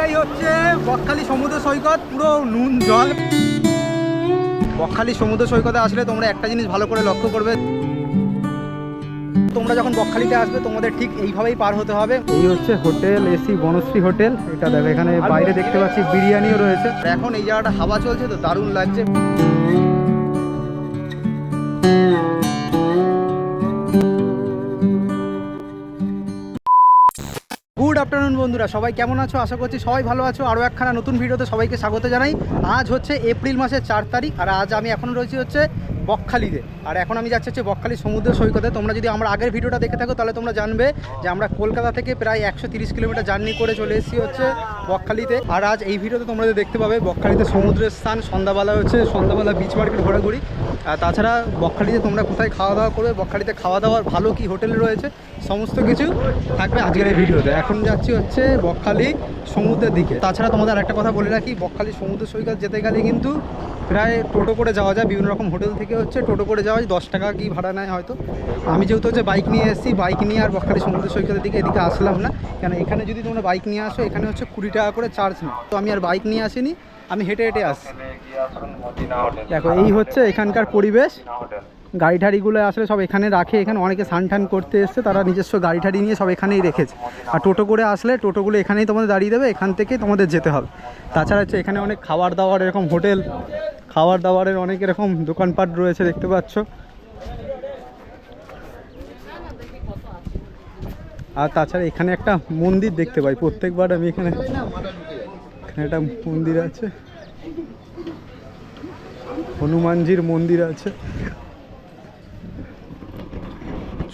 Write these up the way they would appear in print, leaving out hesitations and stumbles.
এটাই হচ্ছে বকখালি সমুদ্র সৈকত, পুরো নুন জল। বকখালি সমুদ্র সৈকতে আসলে তোমরা একটা জিনিস ভালো করে লক্ষ্য করবে, তোমরা যখন বকখালিতে আসবে তোমাদের ঠিক এইভাবেই পার হতে হবে। এই হচ্ছে হোটেল এসি বনশ্রী হোটেল। এটা দেখো, এখানে বাইরে দেখতে পাচ্ছি বিরিয়ানিও রয়েছে। এখন এই জায়গাটা হাওয়া চলছে তো দারুণ লাগছে। গুড আফটারনুন বন্ধুরা, সবাই কেমন আছো? আশা করছি সবাই ভালো আছো। আরও একখানা নতুন ভিডিওতে সবাইকে স্বাগত জানাই। আজ হচ্ছে এপ্রিল মাসের 4 তারিখ, আর আজ আমি এখন রয়েছি হচ্ছে বকখালিতে। আর এখন আমি যাচ্ছি হচ্ছে বকখালি সমুদ্র সৈকতে। তোমরা যদি আমার আগের ভিডিওটা দেখে থাকো তাহলে তোমরা জানবে যে আমরা কলকাতা থেকে প্রায় 130 কিলোমিটার জার্নি করে চলে এসেছি হচ্ছে বকখালিতে। আর আজ এই ভিডিওতে তোমরা দেখতে পাবে বকখালিতে সমুদ্রের স্থান, সন্ধ্যাবেলা হচ্ছে সন্ধ্যাবেলা বিচ মার্কেট ঘোরাঘুরি। আর তাছাড়া বকখালিতে তোমরা কোথায় খাওয়া দাওয়া করবে, বকখালিতে খাওয়া দাওয়ার ভালো কি হোটেল রয়েছে, সমস্ত কিছু থাকবে আজকের এই ভিডিওতে। এখন যাচ্ছি হচ্ছে বকখালি সমুদ্রের দিকে। তাছাড়া তোমাদের একটা কথা বলে রাখি, বকখালি সমুদ্র সৈকত যেতে গেলে কিন্তু প্রায় টোটো করে যাওয়া যায়। বিভিন্ন রকম হোটেল থেকে হচ্ছে টোটো করে যাওয়া যায়, 10 টাকা কি ভাড়া নেয় হয়তো। আমি যেহেতু হচ্ছে বাইক নিয়ে এসেছি, বাইক নিয়ে আর বকখালি সমুদ্র সৈকতের দিকে এদিকে আসলাম না, কেন এখানে যদি তোমরা বাইক নিয়ে আসো এখানে হচ্ছে 20 টাকা করে চার্জ নেয়। তো আমি আর বাইক নিয়ে আসিনি, আমি হেঁটে হেঁটে আসছি। দেখো এই হচ্ছে এখানকার পরিবেশ। গাড়ি ঠাড়িগুলো আসলে সব এখানে রাখে। এখানে অনেকে স্নান টান করতে এসছে, তারা নিজস্ব গাড়ি ঠাড়ি নিয়ে সব এখানেই রেখেছে। আর টোটো করে আসলে টোটোগুলো এখানেই তোমাদের দাঁড়িয়ে দেবে, এখান থেকে তোমাদের যেতে হবে। তাছাড়া হচ্ছে এখানে অনেক খাবার দাবার এরকম হোটেল, খাবার দাবারের অনেক এরকম দোকানপাট রয়েছে দেখতে পাচ্ছ। আর তাছাড়া এখানে একটা মন্দির দেখতে পাই প্রত্যেকবার আমি। এখানে একটা মন্দির আছে, হনুমানজির মন্দির আছে,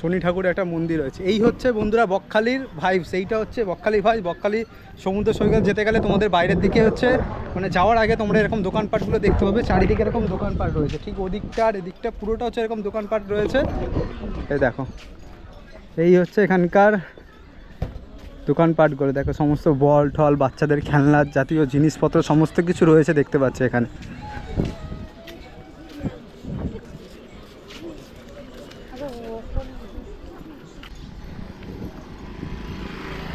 শনি ঠাকুরের একটা মন্দির আছে। এই হচ্ছে বন্ধুরা বকখালির ভাইবস। এইটা হচ্ছে বকখালি ভাই। বকখালি সমুদ্র সৈকত যেতে গেলে তোমাদের বাইরের দিকে হচ্ছে মানে যাওয়ার আগে তোমরা এরকম দোকানপাটগুলো দেখতে পাবে। চারিদিকে এরকম দোকানপাট রয়েছে, ঠিক ওদিকটা আর এদিকটা পুরোটা হচ্ছে এরকম দোকানপাট রয়েছে। এই দেখো, এই হচ্ছে এখানকার দোকানপাটগুলো। দেখো সমস্ত বল টল, বাচ্চাদের খেলনার জাতীয় জিনিসপত্র সমস্ত কিছু রয়েছে দেখতে পাচ্ছি এখানে।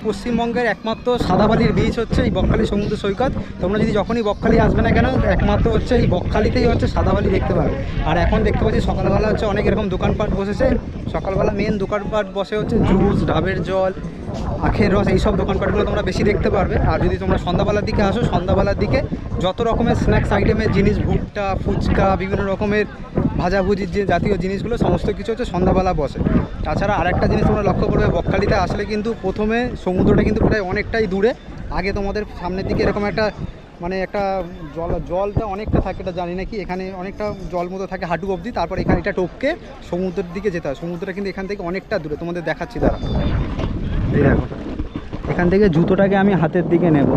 পশ্চিমবঙ্গের একমাত্র সাদাবালির বীচ হচ্ছে এই বকখালি সমুদ্র সৈকত। তোমরা যদি যখনই বকখালি আসবে না কেন, একমাত্র হচ্ছে এই বকখালিতেই হচ্ছে সাদাবালি দেখতে পাবে। আর এখন দেখতে পাচ্ছি সকালবেলা হচ্ছে অনেক এরকম দোকানপাট বসেছে। সকালবেলা মেন দোকানপাট বসে হচ্ছে জুস, ডাবের জল, আখের রস, এইসব দোকানপাটগুলো তোমরা বেশি দেখতে পারবে। আর যদি তোমরা সন্ধ্যাবেলার দিকে আসো, সন্ধ্যাবেলার দিকে যত রকমের স্ন্যাক্স আইটেমের জিনিস, ভুট্টা, ফুচকা, বিভিন্ন রকমের ভাজাভুজির যে জাতীয় জিনিসগুলো সমস্ত কিছু হচ্ছে সন্ধ্যাবেলা বসে। তাছাড়া আরেকটা জিনিস তোমরা লক্ষ্য করবে, বকখালিতে আসলে কিন্তু প্রথমে সমুদ্রটা কিন্তু প্রায় অনেকটাই দূরে। আগে তোমাদের সামনের দিকে এরকম একটা মানে একটা জলটা অনেকটা থাকে, এটা জানি না কি, এখানে অনেকটা জল মতো থাকে হাঁটু অবধি। তারপর এখানে এটা টপকে সমুদ্রের দিকে যেতে হয়। সমুদ্রটা কিন্তু এখান থেকে অনেকটা দূরে, তোমাদের দেখাচ্ছি দাঁড়া। এই দেখো, এখান থেকে জুতোটাকে আমি হাতের দিকে নেব।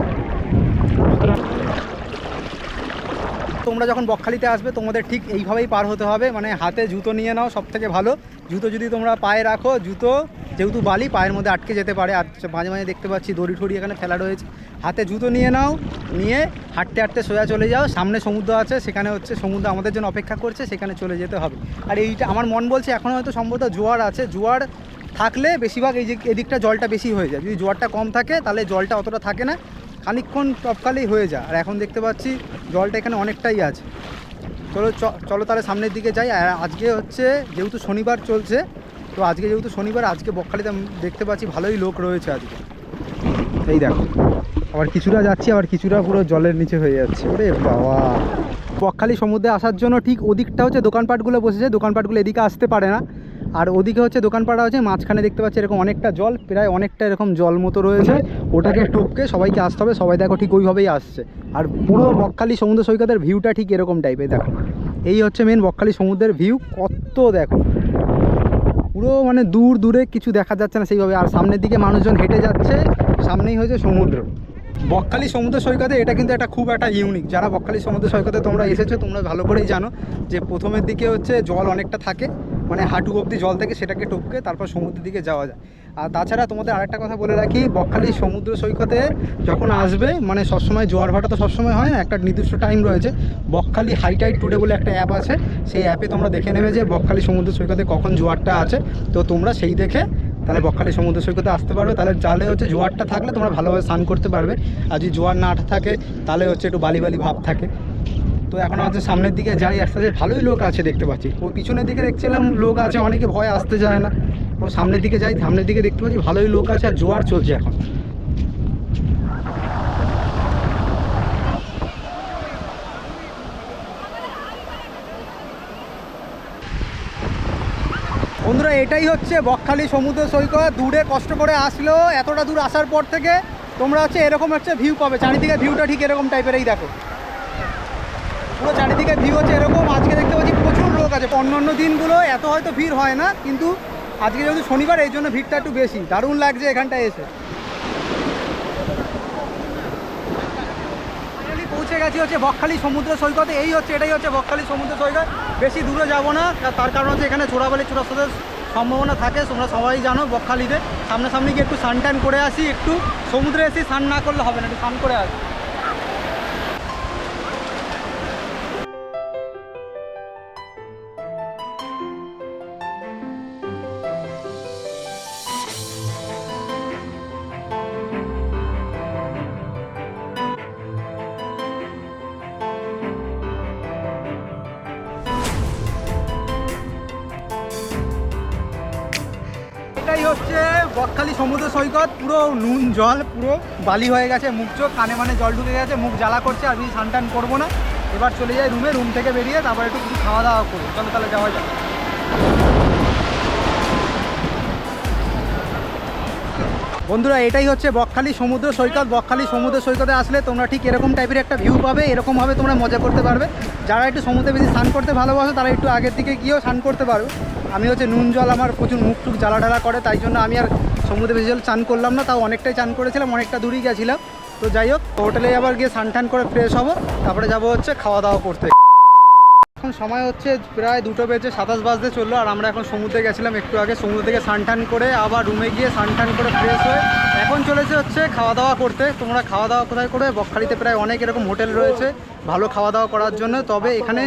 তোমরা যখন বকখালিতে আসবে তোমাদের ঠিক এইভাবেই পার হতে হবে, মানে হাতে জুতো নিয়ে নাও, সব থেকে ভালো। জুতো যদি তোমরা পায়ে রাখো, জুতো যেহেতু বালি পায়ের মধ্যে আটকে যেতে পারে। আর মাঝে মাঝে দেখতে পাচ্ছি দড়ি ঠড়ি এখানে ফেলা রয়েছে। হাতে জুতো নিয়ে নাও, নিয়ে হাঁটতে হাঁটতে সোজা চলে যাও। সামনে সমুদ্র আছে, সেখানে হচ্ছে সমুদ্র আমাদের জন্য অপেক্ষা করছে, সেখানে চলে যেতে হবে। আর এইটা আমার মন বলছে এখন হয়তো সম্ভবত জোয়ার আছে। জোয়ার থাকলে বেশিরভাগ এই যে এদিকটা জলটা বেশি হয়ে যায়। যদি জোয়ারটা কম থাকে তাহলে জলটা অতটা থাকে না, খানিকক্ষণ টপকালেই হয়ে যায়। আর এখন দেখতে পাচ্ছি জলটা এখানে অনেকটাই আছে। চলো তাহলে সামনের দিকে যাই। আর আজকে হচ্ছে যেহেতু শনিবার চলছে, তো আজকে যেহেতু শনিবার, আজকে বকখালিতে দেখতে পাচ্ছি ভালোই লোক রয়েছে আজকে। এই দেখো, আবার কিছুটা যাচ্ছি, আবার কিছুটা পুরো জলের নিচে হয়ে যাচ্ছে। ওরে বাবা! বকখালি সমুদ্রে আসার জন্য ঠিক ওদিকটা হচ্ছে দোকানপাটগুলো বসেছে। দোকানপাটগুলো এদিকে আসতে পারে না, আর ওদিকে হচ্ছে দোকানপাট আছে। মাঝখানে দেখতে পাচ্ছি এরকম অনেকটা জল, প্রায় অনেকটা এরকম জল মতো রয়েছে। ওটাকে টপকে সবাইকে আসতে হবে। সবাই দেখো ঠিক ওইভাবেই আসছে। আর পুরো বকখালি সমুদ্র সৈকতের ভিউটা ঠিক এরকম টাইপের। দেখো, এই হচ্ছে মেন বকখালি সমুদ্রের ভিউ। কত দেখো, পুরো মানে দূর দূরে কিছু দেখা যাচ্ছে না সেইভাবে। আর সামনের দিকে মানুষজন হেঁটে যাচ্ছে, সামনেই হয়েছে সমুদ্র। বকখালি সমুদ্র সৈকতে এটা কিন্তু একটা খুব একটা ইউনিক। যারা বকখালি সমুদ্র সৈকতে তোমরা এসেছো তোমরা ভালো করেই জানো যে প্রথমের দিকে হচ্ছে জল অনেকটা থাকে, মানে হাঁটু অবধি জল থেকে, সেটাকে টপকে তারপর সমুদ্রের দিকে যাওয়া যায়। আর তাছাড়া তোমাদের আরেকটা কথা বলে রাখি, বকখালি সমুদ্র সৈকতে যখন আসবে মানে সবসময় জোয়ার ভাটা তো সবসময় হয় না, একটা নির্দিষ্ট টাইম রয়েছে। বকখালি হাই টাইড টুডে বলে একটা অ্যাপ আছে, সেই অ্যাপে তোমরা দেখে নেবে যে বকখালি সমুদ্র সৈকতে কখন জোয়ারটা আছে। তো তোমরা সেই দেখে তাহলে বকখালি সমুদ্র সৈকতে আসতে পারবে। তাহলে জালে হচ্ছে জোয়ারটা থাকলে তোমরা ভালোভাবে স্নান করতে পারবে, আর যদি জোয়ার না থাকে তাহলে হচ্ছে একটু বালি বালি ভাব থাকে। তো এখন হচ্ছে সামনের দিকে যাই, আস্তে আস্তে ভালোই লোক আছে দেখতে পাচ্ছি। ওই পিছনের দিকে দেখছিলাম লোক আছে, অনেকে ভয় আসতে যায় না। ও সামনের দিকে যাই, সামনের দিকে দেখতে পাচ্ছি ভালোই লোক আছে, আর জোয়ার চলছে এখন। বন্ধুরা এটাই হচ্ছে বকখালি সমুদ্র সৈকত। দূরে কষ্ট করে আসলেও এতটা দূর আসার পর থেকে তোমরা হচ্ছে এরকম হচ্ছে ভিউ পাবে। চারিদিকে ভিউটা ঠিক এরকম টাইপের, এই দেখো পুরো চারিদিকে ভিউ হচ্ছে এরকম। আজকে দেখতে পাচ্ছি প্রচুর লোক আছে, অন্য দিনগুলো এত হয়তো ভিড় হয় না, কিন্তু আজকে যেহেতু শনিবার এই জন্য ভিড়টা একটু বেশি। দারুণ লাগছে এখানটায় এসে। পৌঁছে গেছি হচ্ছে বকখালি সমুদ্র সৈকতে। এটাই হচ্ছে বকখালি সমুদ্র সৈকত। বেশি দূরে যাব না, তার কারণ হচ্ছে এখানে চোরাবালি চোরাস্রোতের সম্ভাবনা থাকে, তোমরা সবাই জানো। বকখালিতে সামনাসামনি গিয়ে একটু স্নান টান করে আসি, একটু সমুদ্রে এসে স্নান না করলে হবে না, একটু স্নান করে আসি। এটাই হচ্ছে বকখালি সমুদ্র সৈকত। পুরো নুন জল, পুরো বালি হয়ে গেছে, মুখ চোখ কানে মানে জল ঢুকে গেছে, মুখ জ্বালা করছে। আমি স্নান টান করবো না, এবার চলে যাই রুমে। রুম থেকে বেরিয়ে তারপর একটু কিছু খাওয়া দাওয়া করবো। চলো তাহলে যাওয়া যাক। বন্ধুরা এটাই হচ্ছে বকখালি সমুদ্র সৈকত। বকখালি সমুদ্র সৈকতে আসলে তোমরা ঠিক এরকম টাইপের একটা ভিউ পাবে, এরকমভাবে তোমরা মজা করতে পারবে। যারা একটু সমুদ্রে বেশি স্নান করতে ভালোবাসো তারা একটু আগের দিকে গিয়েও স্নান করতে পারবে। আমি হচ্ছে নুন জল, আমার প্রচুর মুখ টুক জ্বালা ঢালা করে, তাই জন্য আমি আর সমুদ্রে বেশি জল চান করলাম না। তাও অনেকটাই চান করেছিলাম, অনেকটা দূরেই গেছিলাম। তো যাই হোক, হোটেলে আবার গিয়ে স্নান টান করে ফ্রেশ হবো, তারপরে যাবো হচ্ছে খাওয়া দাওয়া করতে। এখন সময় হচ্ছে প্রায় 2:27 বাজতে চললো, আর আমরা এখন সমুদ্রে গেছিলাম একটু আগে। সমুদ্র থেকে স্নান টান করে আবার রুমে গিয়ে স্নান টান করে ফ্রেশ হয়ে এখন চলেছে হচ্ছে খাওয়া দাওয়া করতে। তোমরা খাওয়া দাওয়া কোথায় করে? বকখালিতে প্রায় অনেক এরকম হোটেল রয়েছে ভালো খাওয়া দাওয়া করার জন্য। তবে এখানে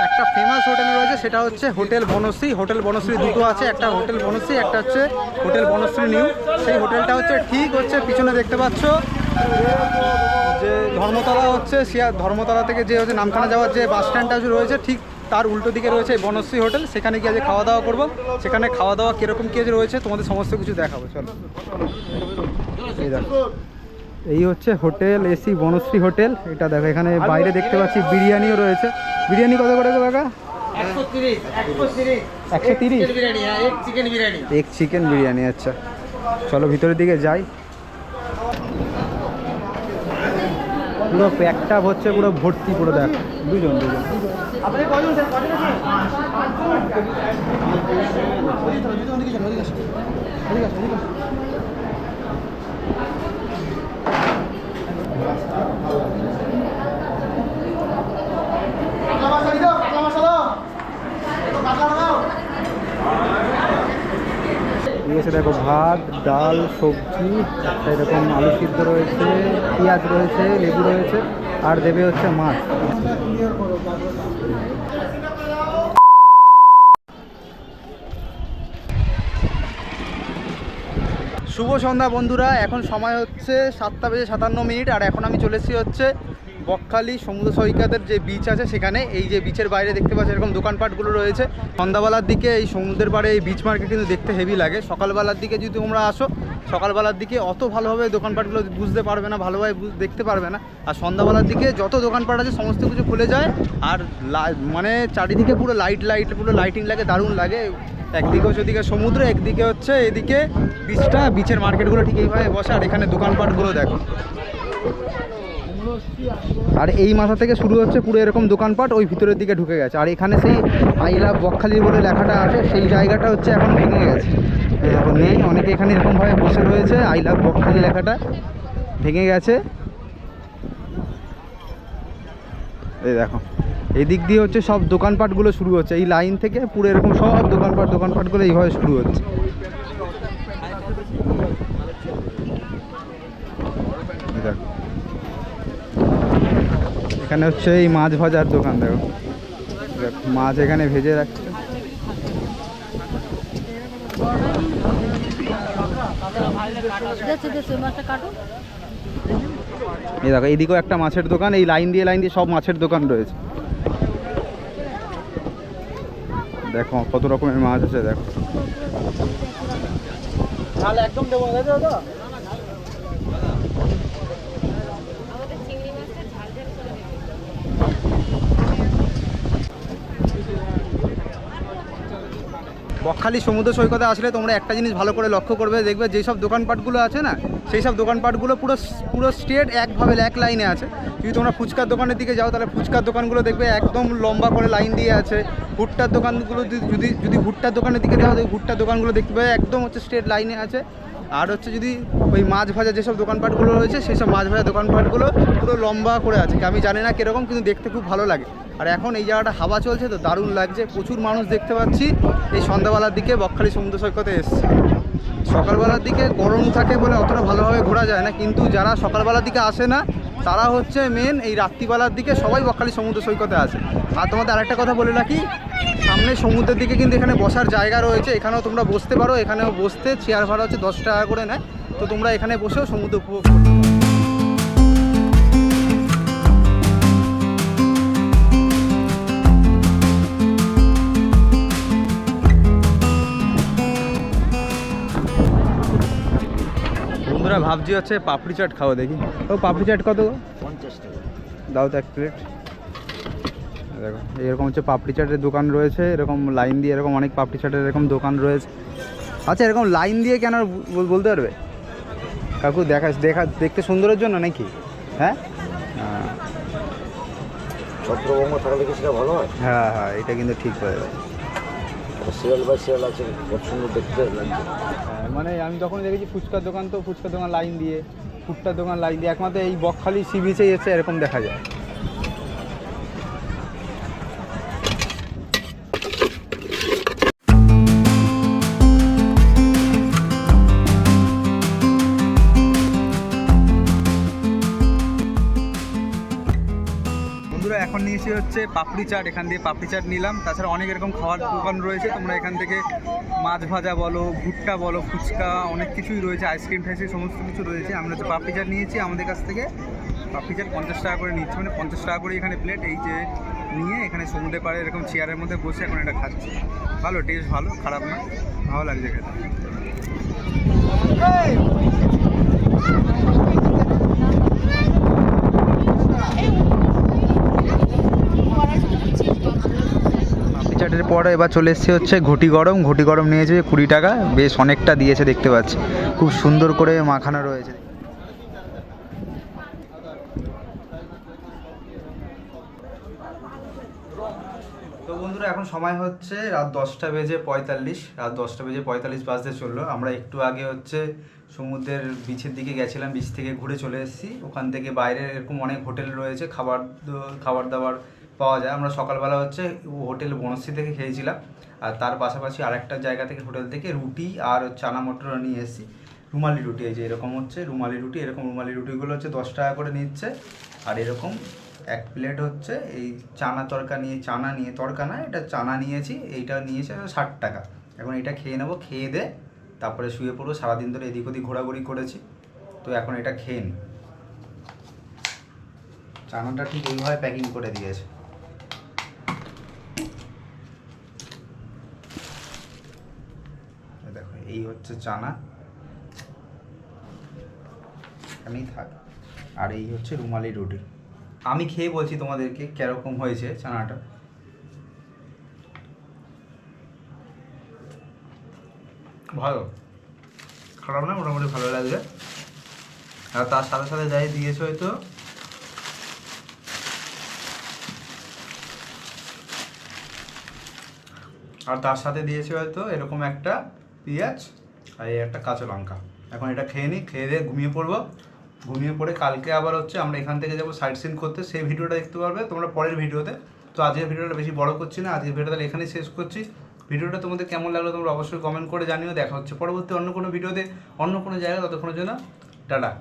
একটা ফেমাস হোটেল রয়েছে, সেটা হচ্ছে হোটেল বনশ্রী। হোটেল বনশ্রী দুটো আছে, একটা হোটেল বনশ্রী, একটা হচ্ছে হোটেল বনশ্রী নিউ। সেই হোটেলটা হচ্ছে ঠিক হচ্ছে পিছনে দেখতে পাচ্ছ যে ধর্মতলা হচ্ছে, ধর্মতলা থেকে যে হচ্ছে নামখানা যাওয়ার যে বাস স্ট্যান্ডটা রয়েছে ঠিক তার উল্টো দিকে রয়েছে এই বনশ্রী হোটেল। সেখানে গিয়ে যে খাওয়া দাওয়া করবো, সেখানে খাওয়া দাওয়া কীরকম কী রয়েছে তোমাদের সমস্ত কিছু দেখাবো। চলো এই দেখো, এই হচ্ছে হোটেল এসি বনশ্রী হোটেল। এটা দেখো, এখানে বাইরে দেখতে পাচ্ছি বিরিয়ানিও রয়েছে। বিরিয়ানি কত করে গো কাকা? 130 এক চিকেন বিরিয়ানি। আচ্ছা চলো ভিতরের দিকে যাই। পুরো প্যাকটা হচ্ছে পুরো ভর্তি, পুরো দেখ দুজন। আপনি কয়জন স্যার? কয়জন আছেন? দেখো ভাত, ডাল, সবজি, এরকম আলু সিদ্ধ রয়েছে, পেঁয়াজ রয়েছে, লেবু রয়েছে, আর দেবে হচ্ছে মাছ। শুভ সন্ধ্যা বন্ধুরা, এখন সময় হচ্ছে 7:57, আর এখন আমি চলে এসেছি হচ্ছে বকখালি সমুদ্র সৈকতের যে বিচ আছে সেখানে। এই যে বিচের বাইরে দেখতে পাচ্ছি এরকম দোকানপাটগুলো রয়েছে। সন্ধ্যাবেলার দিকে এই সমুদ্রের পাড়ে এই বিচ মার্কেট কিন্তু দেখতে হেভি লাগে। সকালবেলার দিকে যদি তোমরা আসো, সকালবেলার দিকে অত ভালোভাবে দোকানপাটগুলো বুঝতে পারবে না, ভালোভাবে দেখতে পারবে না। আর সন্ধ্যাবেলার দিকে যত দোকানপাট আছে সমস্ত কিছু খুলে যায়, আর মানে চারিদিকে পুরো লাইট পুরো লাইটিং লাগে, দারুণ লাগে। একদিকে হচ্ছে ওদিকে সমুদ্র, একদিকে হচ্ছে এদিকে বিচটা, বিচের মার্কেটগুলো ঠিক এইভাবে বসে। আর এখানে দোকানপাটগুলো দেখো, আর এই মাথা থেকে শুরু হচ্ছে পুরো এরকম দোকানপাট, ওই ভিতরের দিকে ঢুকে গেছে। আর এখানে সেই আই লাভ বকখালি বলে লেখাটা আছে, সেই জায়গাটা হচ্ছে এখন ভেঙে গেছে, এখন নেই। অনেকে এখানে এরকমভাবে বসে রয়েছে, আই লাভ বকখালি লেখাটা ভেঙে গেছে। এই দেখো, এদিক দিয়ে হচ্ছে সব দোকানপাটগুলো শুরু হচ্ছে, এই লাইন থেকে পুরো এরকম সব দোকানপাটগুলো এইভাবে শুরু হচ্ছে। দেখো এখানে হচ্ছে এই মাছ ভাজার দোকান। দেখো মাছ এখানে ভেজে রাখছে। এই দেখো এইদিকেও একটা মাছের দোকান, এই লাইন দিয়ে সব মাছের দোকান রয়েছে। দেখো কত রকমের মাছ আছে, দেখো একদম দেবো দাদা। বকখালি সমুদ্র সৈকতে আসলে তোমরা একটা জিনিস ভালো করে লক্ষ্য করবে, দেখবে যেসব দোকানপাটগুলো আছে না, সেই সব দোকানপাটগুলো পুরো স্ট্রেট একভাবে এক লাইনে আছে। যদি তোমরা ফুচকার দোকানের দিকে যাও তাহলে ফুচকার দোকানগুলো দেখবে একদম লম্বা করে লাইন দিয়ে আছে। ভুট্টার দোকানগুলো যদি ভুট্টার দোকানের দিকে যাও, ভুট্টার দোকানগুলো দেখতে পাবে একদম হচ্ছে স্ট্রেট লাইনে আছে। আর হচ্ছে যদি ওই মাছ ভাজা যেসব দোকানপাটগুলো রয়েছে, সেই সব মাছ ভাজা দোকানপাটগুলো পুরো লম্বা করে আছে। আমি জানি না কীরকম, কিন্তু দেখতে খুব ভালো লাগে। আর এখন এই জায়গাটা হাওয়া চলছে তো দারুণ লাগছে, প্রচুর মানুষ দেখতে পাচ্ছি এই সন্ধ্যাবেলার দিকে বকখালি সমুদ্র সৈকতে এসছে। সকালবেলার দিকে গরম থাকে বলে অতটা ভালোভাবে ঘোরা যায় না, কিন্তু যারা সকালবেলার দিকে আসে না তারা হচ্ছে মেন এই রাত্রিবেলার দিকে সবাই বকখালি সমুদ্র সৈকতে আসে। আর তোমাদের আরেকটা কথা বলে রাখি, সামনে সমুদ্রের দিকে কিন্তু এখানে বসার জায়গা রয়েছে, এখানেও তোমরা বসতে পারো। এখানেও বসতে চেয়ার ভাড়া হচ্ছে 10 টাকা করে নেয়, তো তোমরা এখানে বসেও সমুদ্র উপভোগ করতে পারো। বন্ধুরা ভাবছি হচ্ছে পাপড়ি চাট খাবো, দেখি ও পাপড়ি চাট কত? 50 টাকা দাও তো 1 প্লেট। দেখো এরকম হচ্ছে পাপড়ি চাটের দোকান রয়েছে, এরকম লাইন দিয়ে এরকম অনেক পাপড়ি চাটের এরকম দোকান রয়েছে। আচ্ছা এরকম লাইন দিয়ে কেন বলতে পারবে কাকু? দেখতে সুন্দরের জন্য নাকি? হ্যাঁ ছত্রভঙ্গ থাকলে কি সেটা ভালো হয়? হ্যাঁ হ্যাঁ, এটা কিন্তু ঠিক হয়ে যাবে। সিরিয়াল বাই সিরিয়াল আছে, খুব সুন্দর দেখতে লাগছে। মানে আমি যখন দেখেছি ফুচকার দোকান, তো ফুচকার দোকান লাইন দিয়ে, ফুটটার দোকান লাইন দিয়ে, একমাত্র এই বকখালি সি বিচেই এসে এরকম দেখা যায়। এখন নিয়েছি হচ্ছে পাপড়ি চাট, এখান দিয়ে পাপড়ি চাট নিলাম। তাছাড়া অনেক এরকম খাওয়ার দোকান রয়েছে, তোমরা এখান থেকে মাছ ভাজা বলো, ভুট্টা বলো, ফুচকা, অনেক কিছুই রয়েছে, আইসক্রিম টাইসক্রিম সমস্ত কিছু রয়েছে। আমরা হচ্ছে পাপড়ি চাট নিয়েছি, আমাদের কাছ থেকে পাপড়ি চাট 50 টাকা করে নিচ্ছি, মানে 50 টাকা করে এখানে প্লেট। এই যে নিয়ে এখানে সমুদ্রে পাড়ে এরকম চেয়ারের মধ্যে বসে এখন এটা খাচ্ছি। ভালো টেস্ট, ভালো, খারাপ না, ভালো লাগছে খেতে। চাটের পরে এবার চলে এসেছে হচ্ছে ঘটি গরম নিয়েছে 20 টাকা, বেশ অনেকটা দিয়েছে দেখতে পাচ্ছি, খুব সুন্দর করে মাখানো রয়েছে। তো বন্ধুরা এখন সময় হচ্ছে রাত 10টা বেজে 45, রাত 10টা বেজে 45 বাজতে চললো। আমরা একটু আগে হচ্ছে সমুদ্রের বিচের দিকে গেছিলাম, বিচ থেকে ঘুরে চলে এসেছি। ওখান থেকে বাইরে এরকম অনেক হোটেল রয়েছে, খাবার দাবার পাওয়া যায়। আমরা সকালবেলা হচ্ছে হোটেল বনশ্রী থেকে খেয়েছিলাম, আর তার পাশাপাশি আরেকটা জায়গা থেকে হোটেল থেকে রুটি আর চানা মটর নিয়ে এসেছি। রুমালি রুটি, এই যে এরকম হচ্ছে রুমালি রুটি, এরকম রুমালি রুটিগুলো হচ্ছে 10 টাকা করে নিচ্ছে। আর এরকম 1 প্লেট হচ্ছে এই চানা তরকা নিয়ে, চানা নিয়ে, তরকা না এটা চানা নিয়েছি, এইটা নিয়েছে 60 টাকা। এখন এটা খেয়ে নেবো, খেয়ে দে তারপরে শুয়ে পড়বো। সারাদিন ধরে এদিক ওদিক ঘোরাঘুরি করেছি, তো এখন এটা খেয়ে নিই। চানাটা ঠিক এইভাবে প্যাকিং করে দিয়েছে। দেখো এই হচ্ছে চানা, এখানেই থাক। আর এই হচ্ছে রুমালি রুটি। আমি খেয়ে বলছি তোমাদেরকে কিরকম হয়েছে চানাটা। ভালো, খারাপ না, মোটামুটি ভালো লাগছে। আর তার সাথে সাথে যাই দিয়েছে হয়তো এরকম একটা পেঁয়াজ আর এই একটা কাঁচা লঙ্কা। এখন এটা খেয়ে নিই, খেয়ে দিয়ে ঘুমিয়ে পড়বো। ঘুমিয়ে পড়ে কালকে আবার হচ্ছে আমরা এখান থেকে যাবো সাইট সিন করতে, সেই ভিডিওটা দেখতে পারবে তোমরা পরের ভিডিওতে। তো আজকের ভিডিওটা বেশি বড় করছি না, আজকের ভিডিওটা এখানেই শেষ করছি। ভিডিওটা তোমাদের কেমন লাগলো তোমরা অবশ্যই কমেন্ট করে জানিও। দেখা হচ্ছে পরবর্তী অন্য কোনো ভিডিওতে, অন্য কোনো জায়গায়। ততক্ষণের জন্য টাটা।